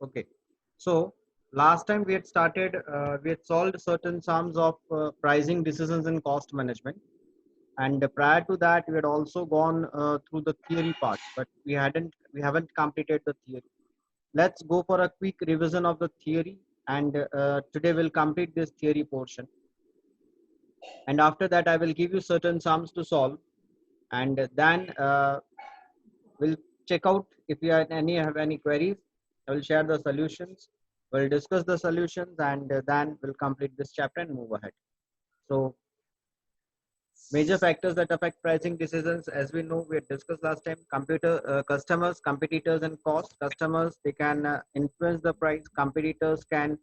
Okay. So last time we had solved certain sums of pricing decisions and cost management. And prior to that, we had also gone through the theory part, but we haven't completed the theory. Let's go for a quick revision of the theory. And today we'll complete this theory portion. And after that, I will give you certain sums to solve. And then we'll check out if you have any queries. I will share the solutions. We'll discuss the solutions, and then we'll complete this chapter and move ahead. So major factors that affect pricing decisions, as we know, we had discussed last time: customers, competitors, and cost. Customers, they can influence the price. Competitors can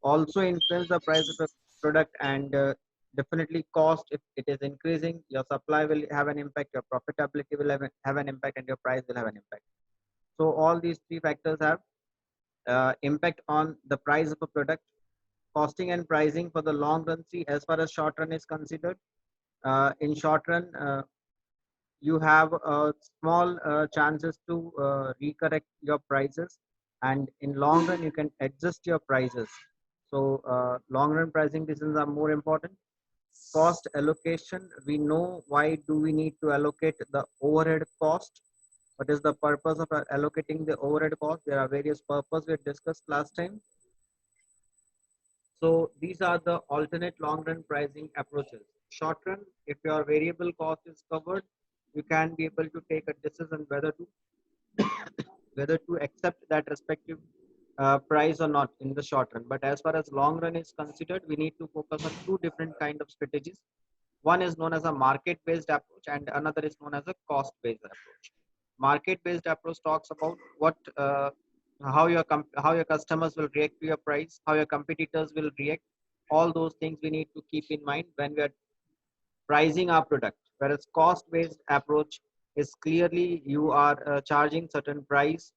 also influence the price of a product, and definitely cost. If it is increasing, your supply will have an impact, your profitability will have an impact, and your price will have an impact. So all these three factors have impact on the price of a product. Costing and pricing for the long run. See, as far as short run is considered, in short run, you have small chances to recorrect your prices, and in long run you can adjust your prices. So long run pricing decisions are more important. Cost allocation, we know why do we need to allocate the overhead cost. What is the purpose of allocating the overhead cost? There are various purposes we discussed last time. So these are the alternate long run pricing approaches. Short run, if your variable cost is covered, you can be able to take a decision whether to accept that respective price or not in the short run. But as far as long run is considered, we need to focus on two different kind of strategies. One is known as a market based approach, and another is known as a cost based approach. Market based approach talks about how your customers will react to your price, how your competitors will react. All those things we need to keep in mind when we are pricing our product. Whereas cost based approach is clearly you are charging certain price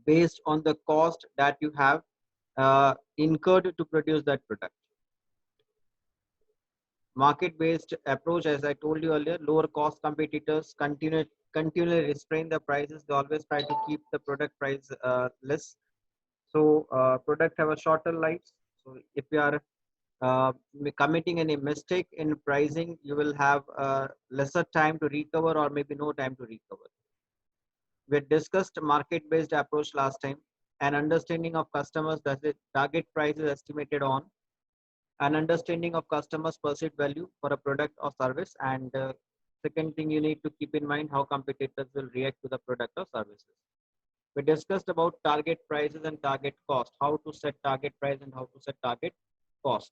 based on the cost that you have incurred to produce that product. Market based approach, as I told you earlier, lower cost competitors continually restrain the prices. They always try to keep the product price less. So product have a shorter life. So if you are uh, committing any mistake in pricing, you will have lesser time to recover, or maybe no time to recover. We discussed market based approach last time. An understanding of customers, that the target price is estimated on an understanding of customers perceived value for a product or service, and second thing you need to keep in mind how competitors will react to the product or services. We discussed about target prices and target cost, how to set target price and how to set target cost.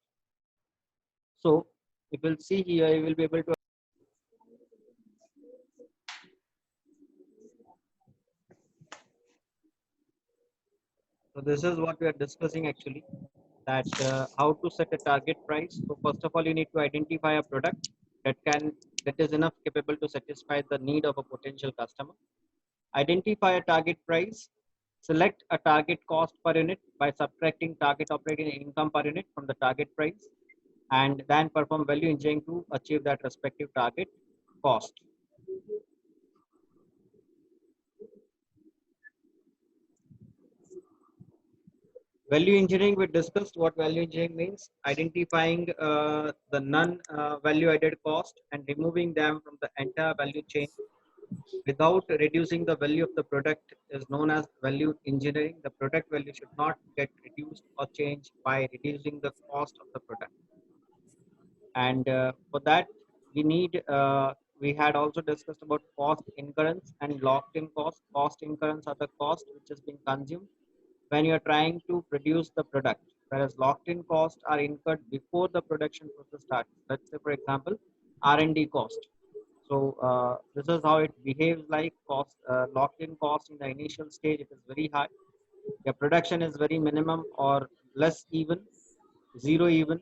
So if you'll see here, you will be able to. So this is what we are discussing actually, that how to set a target price. So first of all, you need to identify a product that is enough capable to satisfy the need of a potential customer. Identify a target price. Select a target cost per unit by subtracting target operating income per unit from the target price, and then perform value engineering to achieve that respective target cost. Value engineering, we discussed what value engineering means: identifying the non value added cost and removing them from the entire value chain without reducing the value of the product is known as value engineering. The product value should not get reduced or changed by reducing the cost of the product. And for that, we need, we had also discussed about cost incurrence and locked in cost. Cost incurrence are the cost which is being consumed when you are trying to produce the product, whereas locked in costs are incurred before the production process starts. Let's say, for example, R&D cost. So this is how it behaves like cost. Locked in cost in the initial stage, it is very high. Your production is very minimum or less even, zero even.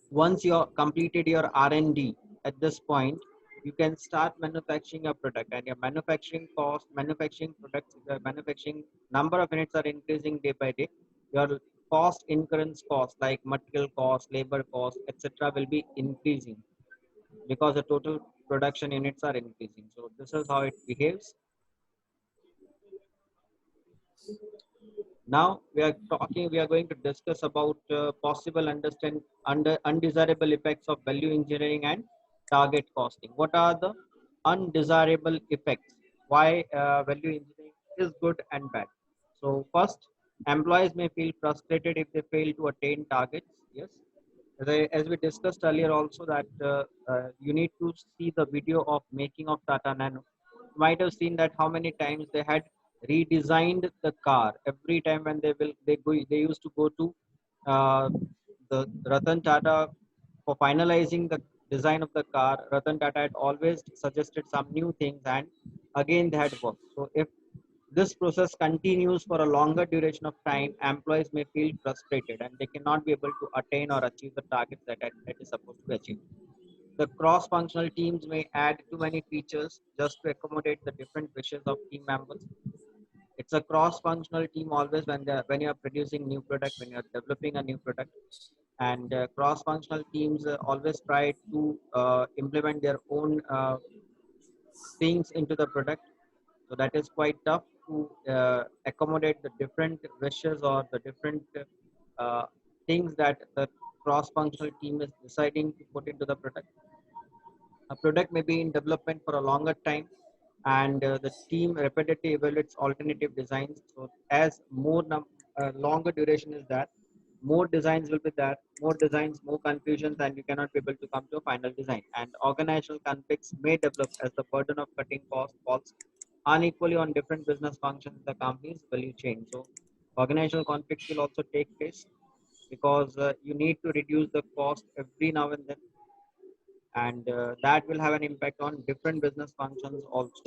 Once you completed your R&D at this point, you can start manufacturing a product, and your manufacturing cost, manufacturing products, the manufacturing number of units are increasing day by day. Your cost incurrence cost like material cost, labor cost, etc. will be increasing because the total production units are increasing. So this is how it behaves. Now we are going to discuss about possible undesirable effects of value engineering and target costing. What are the undesirable effects? Why value engineering is good and bad? So first, employees may feel frustrated if they fail to attain targets. Yes, as we discussed earlier also that you need to see the video of making of Tata Nano. You might have seen that how many times they had redesigned the car. Every time when they used to go to uh, the Ratan Tata for finalizing the design of the car. Ratan Tata had always suggested some new things, and again they had worked. So if this process continues for a longer duration of time, employees may feel frustrated and they cannot be able to attain or achieve the targets that is supposed to be achieved. The cross-functional teams may add too many features just to accommodate the different wishes of team members. It's a cross-functional team always when you are producing new product, when you are developing a new product, and cross-functional teams always try to implement their own things into the product. So that is quite tough to accommodate the different wishes or the different uh, things that the cross-functional team is deciding to put into the product. A product may be in development for a longer time, and the team repetitively evaluates alternative designs. So as longer duration is that, more designs will be there, more designs, more confusions, and you cannot be able to come to a final design. And organizational conflicts may develop as the burden of cutting costs falls unequally on different business functions in the company's value chain. So organizational conflicts will also take place because you need to reduce the cost every now and then, and that will have an impact on different business functions also.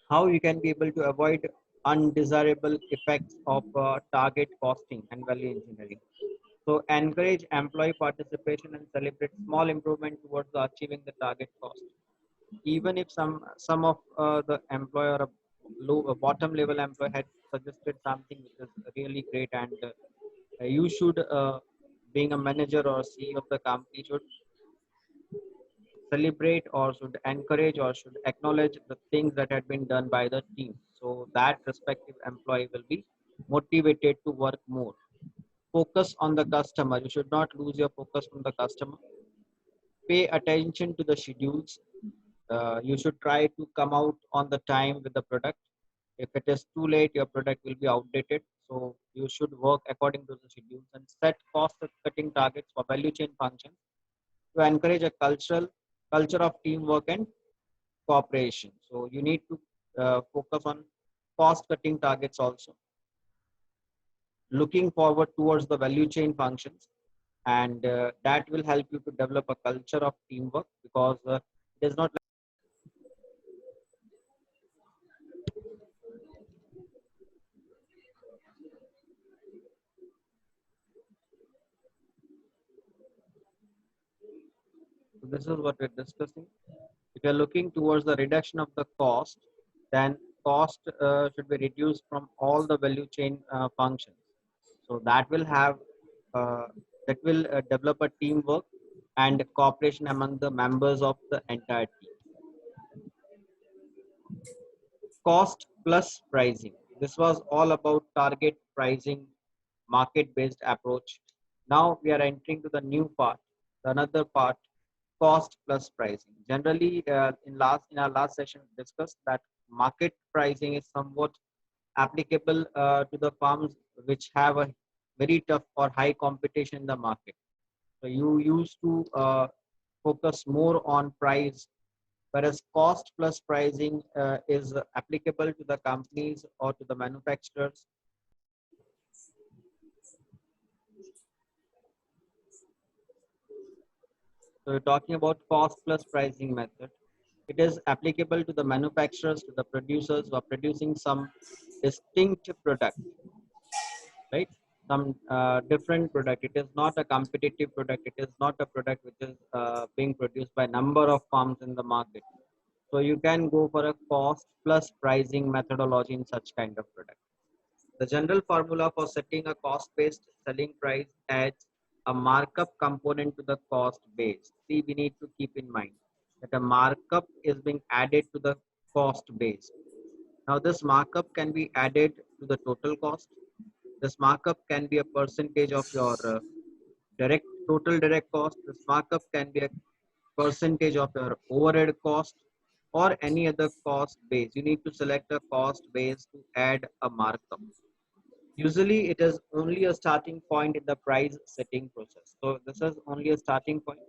How you can be able to avoid undesirable effects of target costing and value engineering. So encourage employee participation and celebrate small improvement towards the achieving the target cost. Even if some of the employer or a bottom level employee had suggested something which is really great, and you should being a manager or CEO of the company should celebrate or should encourage or should acknowledge the things that had been done by the team, so that respective employee will be motivated to work more. Focus on the customer. You should not lose your focus from the customer. Pay attention to the schedules. You should try to come out on the time with the product. If it is too late, your product will be outdated. So you should work according to the schedules and set cost cutting targets for value chain functions to encourage a culture of teamwork and cooperation. So you need to focus on cost cutting targets also, looking forward towards the value chain functions, and that will help you to develop a culture of teamwork because it is not. So this is what we're discussing. If you're looking towards the reduction of the cost, then cost should be reduced from all the value chain functions. So uh, that will develop a teamwork and cooperation among the members of the entire team. Cost plus pricing. This was all about target pricing, market-based approach. Now we are entering to the new part, the another part, cost plus pricing. Generally, in our last session, we discussed that market pricing is somewhat applicable to the firms which have a very tough or high competition in the market. So you used to focus more on price, whereas cost plus pricing is applicable to the companies or to the manufacturers. So we're talking about cost plus pricing method. It is applicable to the manufacturers, to the producers who are producing some distinct product, right? Some different product. It is not a competitive product. It is not a product which is being produced by number of firms in the market. So you can go for a cost plus pricing methodology in such kind of product. The general formula for setting a cost-based selling price adds a markup component to the cost base. See, we need to keep in mind that a markup is being added to the cost base. Now, this markup can be added to the total cost. This markup can be a percentage of your total direct cost. This markup can be a percentage of your overhead cost or any other cost base. You need to select a cost base to add a markup. Usually it is only a starting point in the price setting process. So this is only a starting point.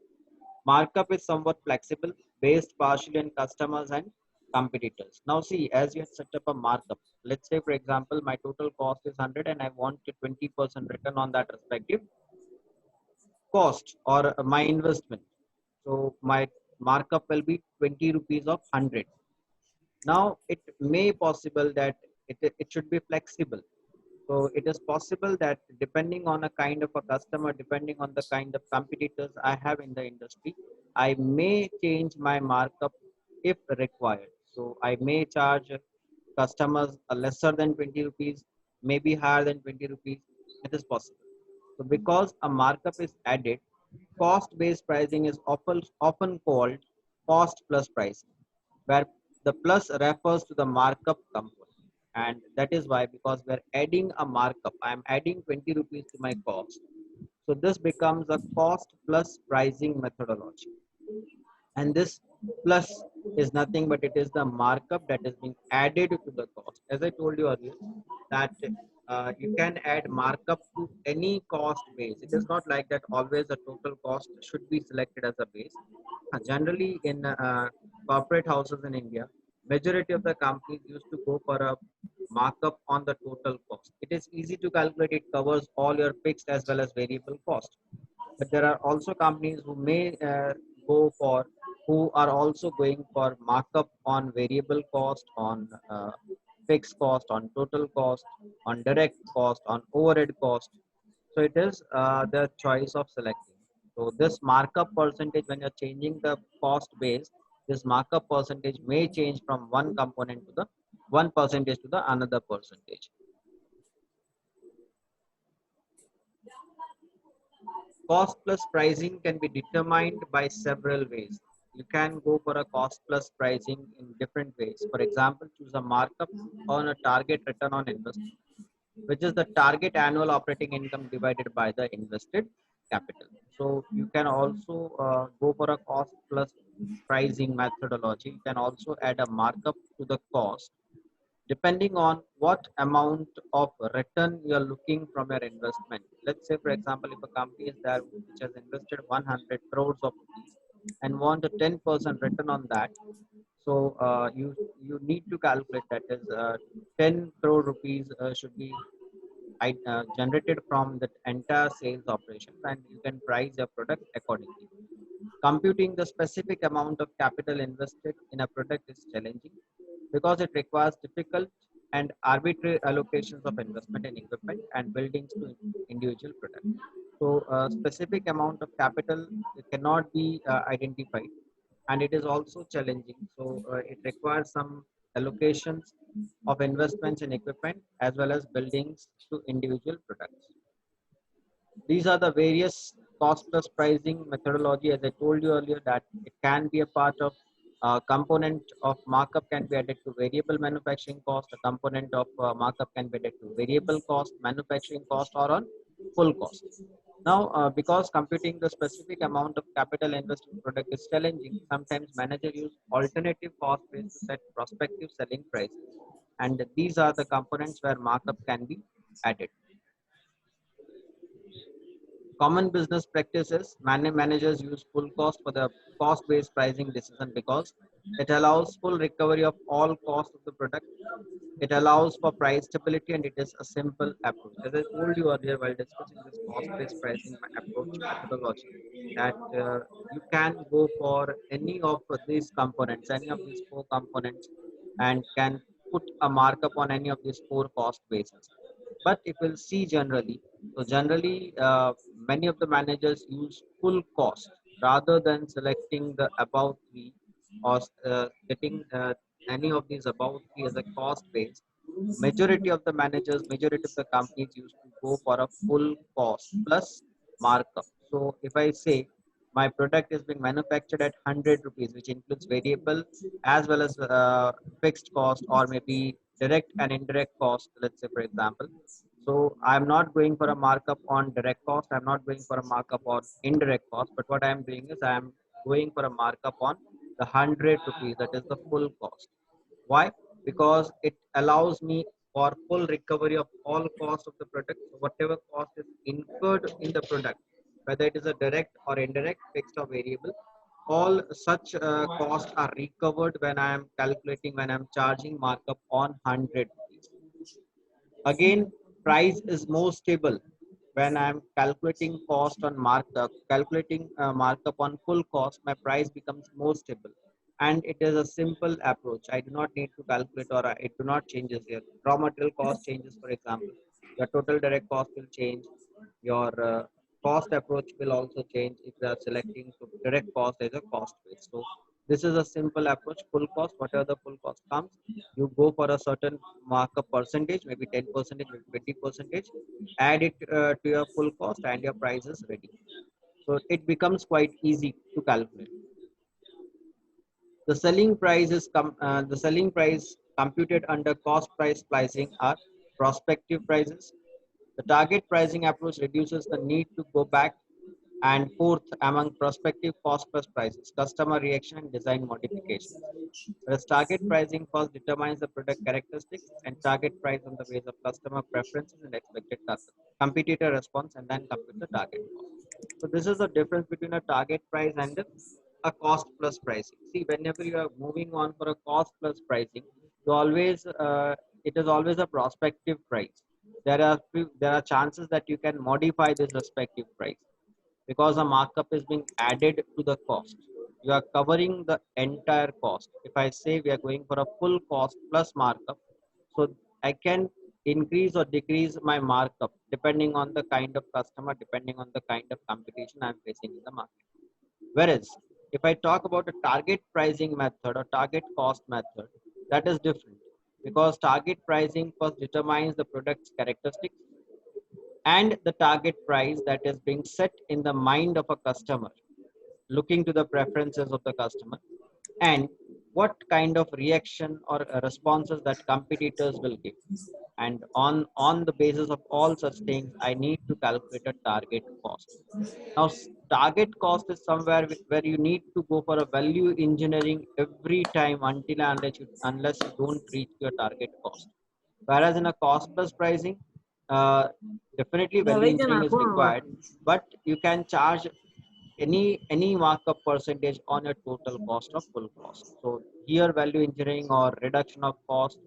Markup is somewhat flexible, based partially on customers and competitors. Now see, as you have set up a markup, let's say for example, my total cost is 100 and I want a 20% return on that respective cost or my investment. So my markup will be 20 rupees of 100. Now it may possible that it should be flexible. So it is possible that depending on a kind of a customer, depending on the kind of competitors I have in the industry, I may change my markup if required. So I may charge customers a lesser than 20 rupees, maybe higher than 20 rupees. It is possible. So because a markup is added, cost-based pricing is often called cost plus pricing, where the plus refers to the markup component. And that is why, because we're adding a markup, I'm adding 20 rupees to my cost. So this becomes a cost plus pricing methodology. And this plus is nothing but it is the markup that is being added to the cost. As I told you earlier, that you can add markup to any cost base. It is not like that always the total cost should be selected as a base. Generally in corporate houses in India, majority of the companies used to go for a markup on the total cost. It is easy to calculate. It covers all your fixed as well as variable cost. But there are also companies who may go for who are also going for markup on variable cost, on fixed cost, on total cost, on direct cost, on overhead cost. So it is the choice of selecting. So this markup percentage, when you're changing the cost base, this markup percentage may change from one component to the one percentage to the another percentage. Cost plus pricing can be determined by several ways. You can go for a cost plus pricing in different ways. For example, choose a markup on a target return on investment, which is the target annual operating income divided by the invested capital. So you can also go for a cost plus pricing methodology. You can also add a markup to the cost depending on what amount of return you are looking from your investment. Let's say, for example, if a company is there which has invested 100 crores of rupees and want a 10% return on that, so you need to calculate that is 10 crore rupees should be generated from the entire sales operations, and you can price your product accordingly. Computing the specific amount of capital invested in a product is challenging because it requires difficult and arbitrary allocations of investment in equipment and buildings to individual products. So a specific amount of capital cannot be identified, and it is also challenging. So it requires some allocations of investments in equipment as well as buildings to individual products. These are the various cost plus pricing methodology. As I told you earlier, that it can be a part of component of markup can be added to variable manufacturing cost. A component of markup can be added to variable cost, manufacturing cost, or on full cost. Now, because computing the specific amount of capital invested in product is challenging, sometimes managers use alternative cost base to set prospective selling prices. And these are the components where markup can be added. Common business practices, managers use full cost for the cost-based pricing decision because it allows full recovery of all costs of the product. It allows for price stability and it is a simple approach. As I told you earlier while discussing this cost-based pricing approach methodology, that you can go for any of these components, any of these four components, and can put a markup on any of these four cost bases. But if we'll see generally, so generally many of the managers use full cost rather than selecting the above three or getting any of these above three as a cost base. Majority of the managers, majority of the companies used to go for a full cost plus markup. So if I say my product is being manufactured at 100 rupees, which includes variable as well as fixed cost, or maybe direct and indirect cost, let's say for example. So I'm not going for a markup on direct cost. I'm not going for a markup on indirect cost. But what I'm doing is I'm going for a markup on the 100 rupees. That is the full cost. Why? Because it allows me for full recovery of all cost of the product. So whatever cost is incurred in the product, whether it is a direct or indirect, fixed or variable, all such costs are recovered when I am calculating, when I'm charging markup on 100 rupees. Again, price is more stable when I'm calculating cost on markup, calculating markup on full cost, my price becomes more stable. And it is a simple approach. I do not need to calculate, or it do not changes here. Raw material cost changes, for example. Your total direct cost will change. Your cost approach will also change if you are selecting to direct cost as a cost base. So this is a simple approach. Full cost, whatever the full cost comes, you go for a certain markup percentage, maybe 10 percentage, maybe 20 percentage, add it to your full cost, and your price is ready. So it becomes quite easy to calculate. The selling price computed under cost price pricing are prospective prices. The target pricing approach reduces the need to go back and forth among prospective cost plus prices, customer reaction, and design modifications. Whereas target pricing first determines the product characteristics and target price on the basis of customer preferences and expected competitor response, and then compute the target cost. So this is the difference between a target price and a cost plus pricing. See, whenever you are moving on for a cost plus pricing, you always it is always a prospective price. There are chances that you can modify this respective price because a markup is being added to the cost. You are covering the entire cost. If I say we are going for a full cost plus markup, so I can increase or decrease my markup depending on the kind of customer, depending on the kind of competition I'm facing in the market. Whereas if I talk about a target pricing method or target cost method, that is different because target pricing first determines the product's characteristics and the target price that is being set in the mind of a customer, looking to the preferences of the customer, and what kind of reaction or responses that competitors will give. And on the basis of all such things, I need to calculate a target cost. Now, target cost is somewhere where you need to go for a value engineering every time unless you don't reach your target cost. Whereas in a cost plus pricing, uh, definitely value engineering is required, but you can charge any markup percentage on your total cost of full cost. So here value engineering or reduction of cost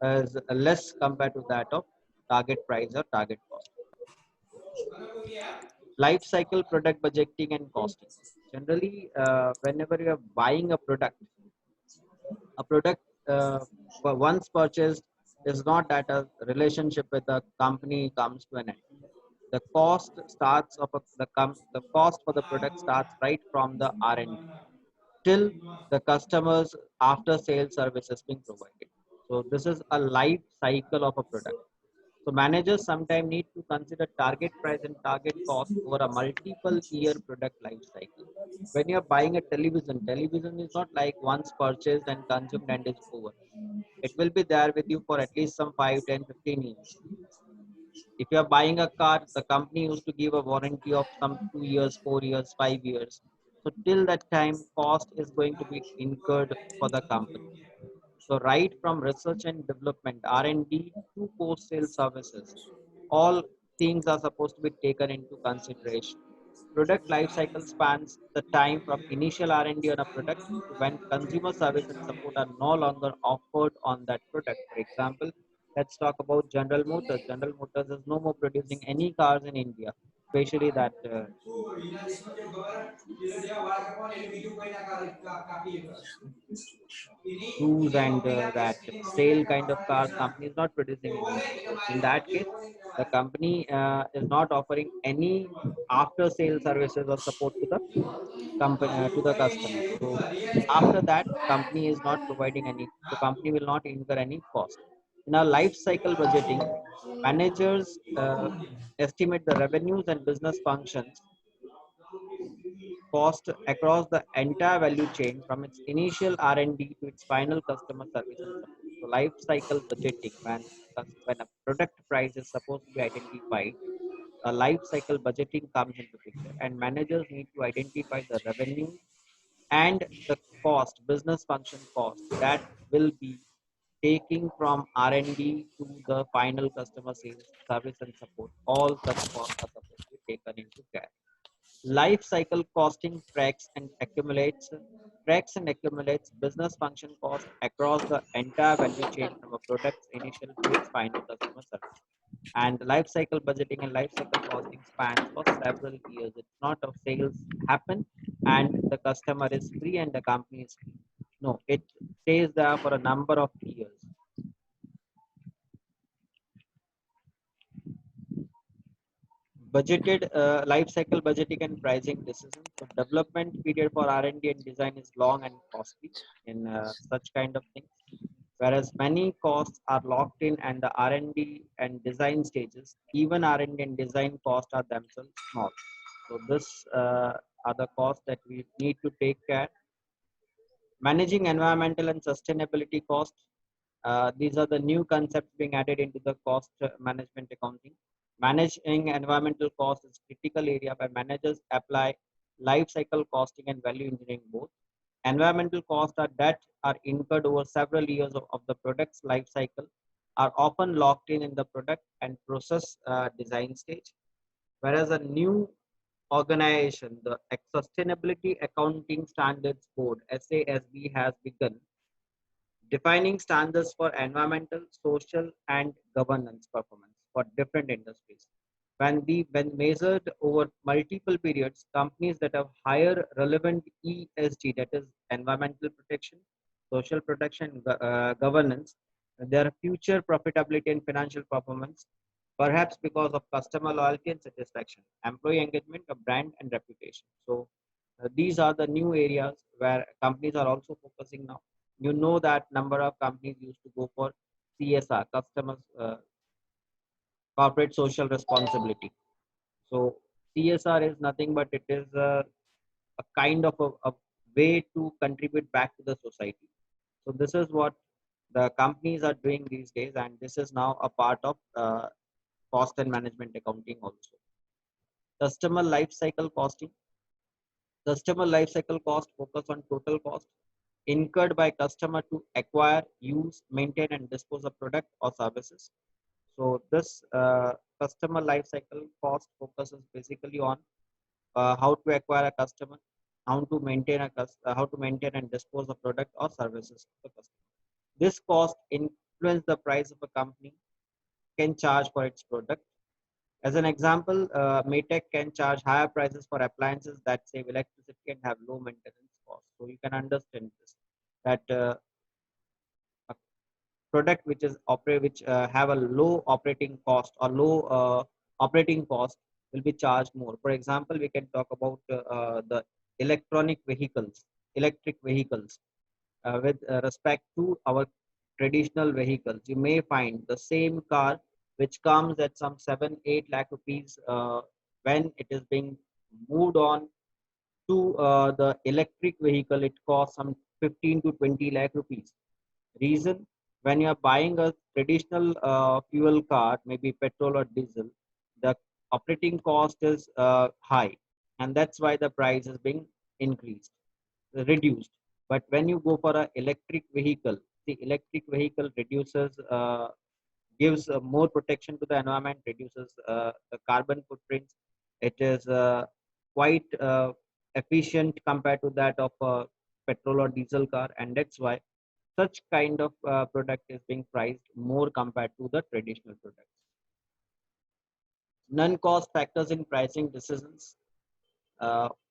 is less compared to that of target price or target cost. Life cycle product budgeting and costing. Generally, whenever you are buying a product once purchased is not that a relationship with the company comes to an end. The cost starts of the cost for the product starts right from the R&D till the customers after sales services being provided. So this is a life cycle of a product. So managers sometimes need to consider target price and target cost over a multiple year product life cycle. When you're buying a television is not like once purchased and consumed and is over. It will be there with you for at least some 5, 10, 15 years. If you are buying a car, the company used to give a warranty of some 2 years, 4 years, 5 years. So till that time, cost is going to be incurred for the company. So right from research and development, R&D to post-sale services, all things are supposed to be taken into consideration. Product lifecycle spans the time from initial R&D on a product to when consumer service and support are no longer offered on that product. For example, let's talk about General Motors. General Motors is no more producing any cars in India, especially that cruise and that sale kind of cars company is not producing in India. So in that case, the company is not offering any after sale services or support to the company to the customer. So after that, company is not providing any. So company will not incur any cost. In our life cycle budgeting, managers estimate the revenues and business functions cost across the entire value chain from its initial R&D to its final customer service and support. So life cycle budgeting, when a product price is supposed to be identified, a life cycle budgeting comes into picture, and managers need to identify the revenue and the cost, business function cost, that will be taking from R&D to the final customer sales, service and support. All such costs are supposed to be taken into care. Life cycle costing tracks and accumulates business function cost across the entire value chain from a product's initial to its final customer service. And life cycle budgeting and life cycle costing spans for several years. It's not of sales happen and the customer is free and the company is free. No, it stays there for a number of years. Budgeted life cycle budgeting and pricing decisions. So development period for R&D and design is long and costly in such kind of things. Whereas many costs are locked in and the R&D and design stages, even R&D and design costs are themselves small. So this are the costs that we need to take care. Managing environmental and sustainability costs. These are the new concepts being added into the cost management accounting. Managing environmental costs is critical area where managers apply life cycle costing and value engineering both. Environmental costs are that are incurred over several years of the product's life cycle, are often locked in the product and process design stage. Whereas a new organization, the Sustainability Accounting Standards Board (SASB) has begun defining standards for environmental, social, and governance performance for different industries. When measured over multiple periods, companies that have higher relevant ESG, that is environmental protection, social protection, governance, their future profitability and financial performance, perhaps because of customer loyalty and satisfaction, employee engagement, a brand and reputation. So these are the new areas where companies are also focusing now. You know that number of companies used to go for CSR, customers, corporate social responsibility. So CSR is nothing but it is a kind of a way to contribute back to the society. So this is what the companies are doing these days, and this is now a part of cost and management accounting also. Customer life cycle costing. Customer life cycle cost focus on total cost incurred by customer to acquire, use, maintain, and dispose of product or services. So this customer life cycle cost focuses basically on how to acquire a customer, how to maintain and dispose of product or services to the customer. This cost influence the price of a company can charge for its product. As an example, Maytech can charge higher prices for appliances that save electricity and have low maintenance costs. So you can understand this, that a product which is which have a low operating cost or low operating cost will be charged more. For example, we can talk about the electric vehicles. With respect to our traditional vehicles, you may find the same car which comes at some 7-8 lakh rupees, when it is being moved on to the electric vehicle, it costs some 15 to 20 lakh rupees. Reason, when you are buying a traditional fuel car, maybe petrol or diesel, the operating cost is high, and that's why the price is being increased, reduced. But when you go for an electric vehicle, the electric vehicle reduces, gives more protection to the environment, reduces the carbon footprints. It is quite efficient compared to that of a petrol or diesel car, and that's why such kind of product is being priced more compared to the traditional products. Non-cost factors in pricing decisions.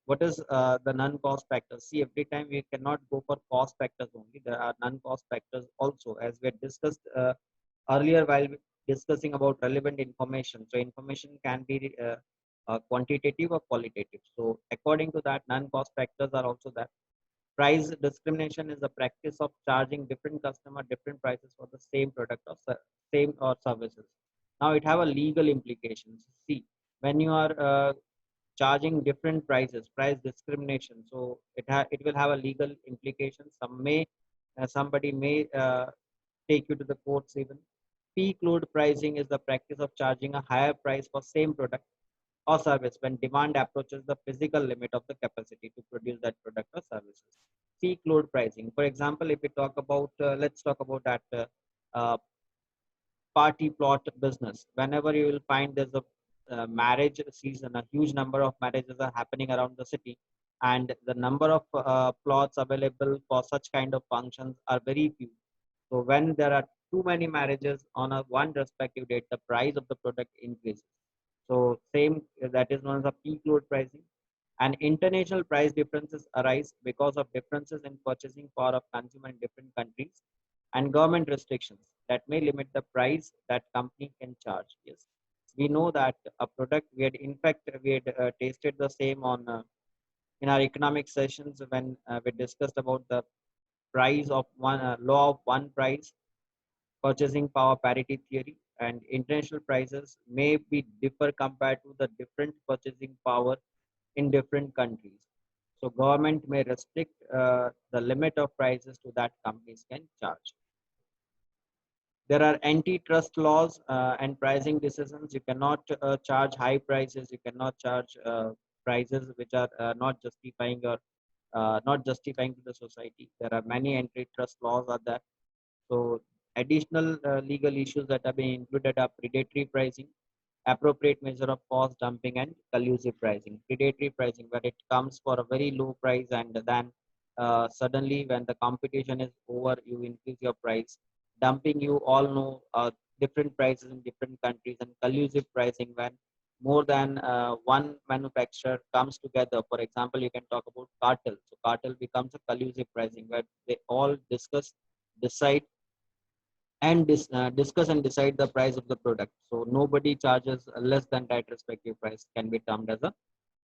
What is the non-cost factors? See, every time we cannot go for cost factors only. There are non-cost factors also, as we had discussed earlier while discussing about relevant information. So information can be quantitative or qualitative. So according to that, non-cost factors are also there. Price discrimination is the practice of charging different customer different prices for the same product or same or services. Now it have a legal implications. See, when you are charging different prices, price discrimination, so it will have a legal implication. Somebody may take you to the courts even. Peak load pricing is the practice of charging a higher price for same product or service when demand approaches the physical limit of the capacity to produce that product or services. Peak load pricing. For example, if we talk about, let's talk about that uh, party plot business. Whenever you will find there's a marriage season, a huge number of marriages are happening around the city, and the number of plots available for such kind of functions are very few. So when there are too many marriages on a one respective date, the price of the product increases. So same that is known as a peak load pricing. And international price differences arise because of differences in purchasing power of consumer in different countries and government restrictions that may limit the price that company can charge. Yes, we know that a product we had in fact we had tasted the same on in our economic sessions when we discussed about the price of one law of one price, purchasing power parity theory, and international prices may be differ compared to the different purchasing power in different countries. So government may restrict the limit of prices to that companies can charge. There are antitrust laws and pricing decisions. You cannot charge high prices. You cannot charge prices which are not justifying to the society. There are many antitrust laws are there. So additional legal issues that are being included are predatory pricing, appropriate measure of cost dumping, and collusive pricing. Predatory pricing, where it comes for a very low price and then suddenly when the competition is over, you increase your price. Dumping, you all know different prices in different countries, and collusive pricing when more than one manufacturer comes together. For example, you can talk about cartel. So cartel becomes a collusive pricing where they all decide and discuss and decide the price of the product. So nobody charges less than that respective price can be termed as a